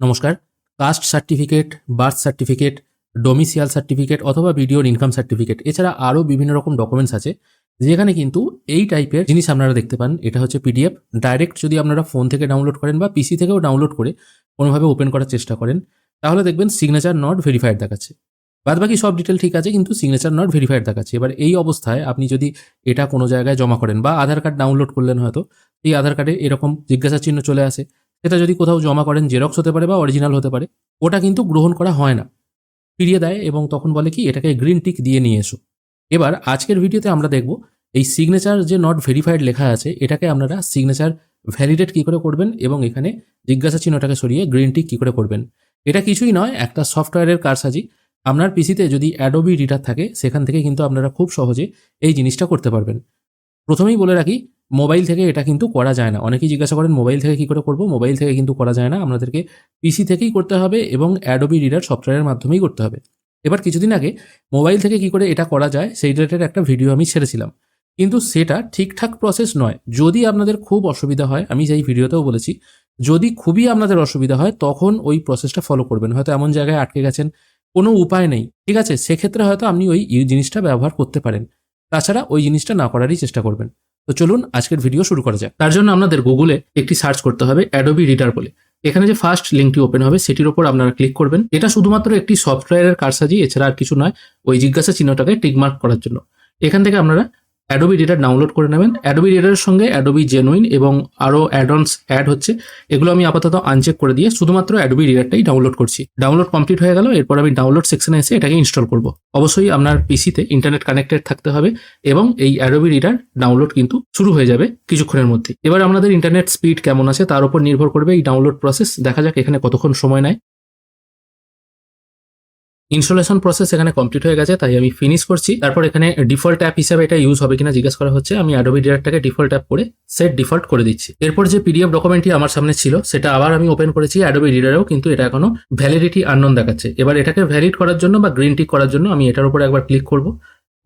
নমস্কার। Caste certificate, birth certificate, domicile certificate অথবা ভিডিওর ইনকাম সার্টিফিকেট এছাড়া আরও বিভিন্ন রকম ডকুমেন্টস আছে যেখানে কিন্তু এই টাইপের জিনিস আপনারা দেখতে পান। এটা হচ্ছে পিডিএফ। ডাইরেক্ট যদি আপনারা ফোন থেকে ডাউনলোড করেন বা পিসি থেকেও ডাউনলোড করে কোনোভাবে ওপেন করার চেষ্টা করেন তাহলে দেখবেন সিগনেচার নট ভেরিফাইড দেখাচ্ছে। বাদবাকি সব ডিটেল ঠিক আছে কিন্তু সিগনেচার নট ভেরিফাইড দেখাচ্ছে। এবার এই অবস্থায় আপনি যদি এটা কোনো জায়গায় জমা করেন বা আধার কার্ড ডাউনলোড করলেন, হয়তো এই আধার কার্ডে এরকম জিজ্ঞাসা চিহ্ন চলে আসে, সেটা যদি কোথাও জমা করেন, জেরক্স হতে পারে বা অরিজিনাল হতে পারে, ওটা কিন্তু গ্রহণ করা হয় না, ফিরিয়ে দেয় এবং তখন বলে কি এটাকে গ্রিন টিক দিয়ে নিয়ে এসো। এবার আজকের ভিডিওতে আমরা দেখব এই সিগনেচার যে নট ভেরিফাইড লেখা আছে এটাকে আপনারা সিগনেচার ভ্যালিডেট কী করে করবেন এবং এখানে জিজ্ঞাসা চিহ্নটাকে সরিয়ে গ্রিন টিক কী করে করবেন। এটা কিছুই নয়, একটা সফটওয়্যারের কারসাজি। আপনার পিসিতে যদি অ্যাডোবি রিডার থাকে সেখান থেকে কিন্তু আপনারা খুব সহজে এই জিনিসটা করতে পারবেন। প্রথমেই বলে রাখি, মোবাইল থেকে এটা কিন্তু করা যায় না। অনেকেই জিজ্ঞাসা করেন মোবাইল থেকে কী করে করব। মোবাইল থেকে কিন্তু করা যায় না, আপনাদেরকে পিসি থেকেই করতে হবে এবং অ্যাডোবি রিডার সফটওয়্যারের মাধ্যমেই করতে হবে। এবার কিছুদিন আগে মোবাইল থেকে কী করে এটা করা যায় সেই রিলেটেড একটা ভিডিও আমি ছেড়েছিলাম, কিন্তু সেটা ঠিকঠাক প্রসেস নয়। যদি আপনাদের খুব অসুবিধা হয়, আমি সেই ভিডিওতেও বলেছি, যদি খুবই আপনাদের অসুবিধা হয় তখন ওই প্রসেসটা ফলো করবেন। হয়তো এমন জায়গায় আটকে গেছেন, কোনো উপায় নেই, ঠিক আছে, সেক্ষেত্রে হয়তো আপনি ওই জিনিসটা ব্যবহার করতে পারেন। তাছাড়া ওই জিনিসটা না করারই চেষ্টা করবেন। তো চলুন আজকের ভিডিও শুরু করা যাক। তার জন্য আপনাদের গুগলে একটি সার্চ করতে হবে অ্যাডোবি রিডার বলে। এখানে যে ফার্স্ট লিঙ্কটি ওপেন হবে সেটির উপর আপনারা ক্লিক করবেন। এটা শুধুমাত্র একটি সফটওয়্যারের কারসাজি, এছাড়া আর কিছু নয়, ওই জিজ্ঞাসা চিহ্নটাকে টিকমার্ক করার জন্য। এখান থেকে আপনারা অ্যাডোবি রিডার ডাউনলোড করে নেবেন। অ্যাডোবি রিডারের সঙ্গে অ্যাডোবি জেনুইন এবং আরও অ্যাডঅনস অ্যাড হচ্ছে, এগুলো আমি আপাতত আনচেক করে দিয়ে শুধুমাত্র অ্যাডোবি রিডারটাই ডাউনলোড করছি। ডাউনলোড কমপ্লিট হয়ে গেল। এরপর আমি ডাউনলোড সেকশনে এসে এটাকে ইনস্টল করব। অবশ্যই আপনার পিসিতে ইন্টারনেট কানেক্টেড থাকতে হবে এবং এই অ্যাডোবি রিডার ডাউনলোড কিন্তু শুরু হয়ে যাবে কিছুক্ষণের মধ্যে। এবার আপনাদের ইন্টারনেট স্পিড কেমন আছে তার উপর নির্ভর করবে এই ডাউনলোড প্রসেস। দেখা যাক এখানে কতক্ষণ সময় নেয়। ইনস্টলেশন প্রসেস এখানে কমপ্লিট হয়ে গেছে, তাই আমি ফিনিশ করছি। তারপর এখানে ডিফল্ট অ্যাপ হিসাবে এটা ইউজ হবে কিনা জিজ্ঞাসা করা হচ্ছে। আমি অ্যাডোবি রিডারটাকে ডিফল্ট অ্যাপ করে সেট ডিফল্ট করে দিচ্ছি। এরপর যে পিডিএফ ডকুমেন্টটি আমার সামনে ছিল সেটা আবার আমি ওপেন করেছি অ্যাডোবি রিডারেও, কিন্তু এটা এখনো ভ্যালিডিটি আননোন দেখাচ্ছে। এবার এটাকে ভ্যালিড করার জন্য বা গ্রিন টিক করার জন্য আমি এটার উপর একবার ক্লিক করব।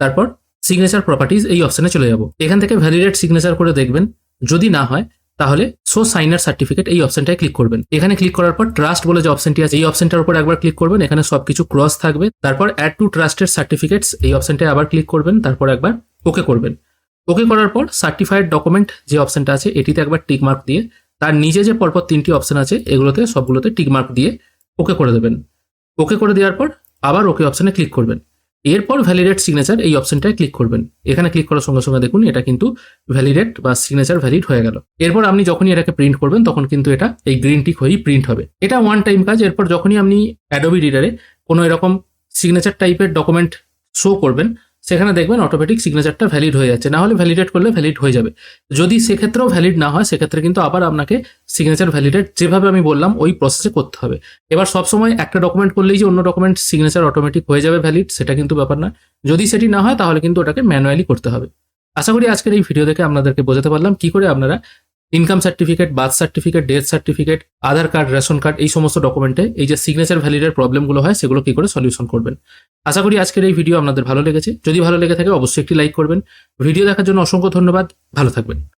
তারপর সিগনেচার প্রপার্টিজ এই অপশনে চলে যাব। এখান থেকে ভ্যালিডেট সিগনেচার করে দেখবেন, যদি না হয় তাহলে শো সাইনার সার্টিফিকেট এই অপশনটায় ক্লিক করবেন। এখানে ক্লিক করার পর ট্রাস্ট বলে যে অপশনটি আছে এই অপশনটার উপর একবার ক্লিক করবেন। এখানে সবকিছু ক্রস থাকবে। তারপর অ্যাড টু ট্রাস্টেড সার্টিফিকেটস এই অপশনটায় আবার ক্লিক করবেন। তারপর একবার ওকে করবেন। ওকে করার পর সার্টিফাইড ডকুমেন্ট যে অপশনটা আছে এটিতে একবার টিক মার্ক দিয়ে তার নিচে যে পরপর তিনটি অপশন আছে এগুলোতে সবগুলোতে টিক মার্ক দিয়ে ওকে করে দেবেন। ওকে করে দেওয়ার পর আবার ওকে অপশনে ক্লিক করবেন। এরপর ভ্যালিডেট সিগনেচার এই অপশনটায় ক্লিক করবেন। এখানে ক্লিক করার সঙ্গে সঙ্গে দেখুন এটা কিন্তু ভ্যালিডেট বা সিগনেচার ভ্যালিড হয়ে গেল। এরপর আপনি যখনই এটাকে প্রিন্ট করবেন তখন কিন্তু এটা এই গ্রিন টিক হয়েই প্রিন্ট হবে। এটা ওয়ান টাইম কাজ। এরপর যখনই আপনি অ্যাডোবি রিডারে কোনো এরকম সিগনেচার টাইপের ডকুমেন্ট শো করবেন সেখানে দেখবেন অটোমেটিক সিগনেচারটা ভ্যালিড হয়ে যাচ্ছে, না হলে ভ্যালিডেট করলে ভ্যালিড হয়ে যাবে। যদি সেক্ষেত্রেও ভ্যালিড না হয় সেক্ষেত্রে কিন্তু আবার আপনাকে সিগনেচার ভ্যালিডেট যেভাবে আমি বললাম ওই প্রসেসে করতে হবে। এবার সবসময় একটা ডকুমেন্ট করলেই যে অন্য ডকুমেন্ট সিগনেচার অটোমেটিক হয়ে যাবে ভ্যালিড, সেটা কিন্তু ব্যাপার না। যদি সেটি না হয় তাহলে কিন্তু ওটাকে ম্যানুয়ালি করতে হবে। আশা করি আজকের এই ভিডিও দেখে আপনাদেরকে বোঝাতে পারলাম কি করে আপনারা income certificate, birth certificate, death certificate, Aadhaar card, ration card এই সমস্ত ডকুমেন্টে এই যে সিগনেচার ভ্যালিডের প্রবলেমগুলো হয় সেগুলো কি করে সলিউশন করবেন। আশা করি আজকের এই ভিডিও আপনাদের ভালো লেগেছে। যদি ভালো লেগে থাকে অবশ্যই একটি লাইক করবেন। ভিডিও দেখার জন্য অসংখ্য ধন্যবাদ। ভালো থাকবেন।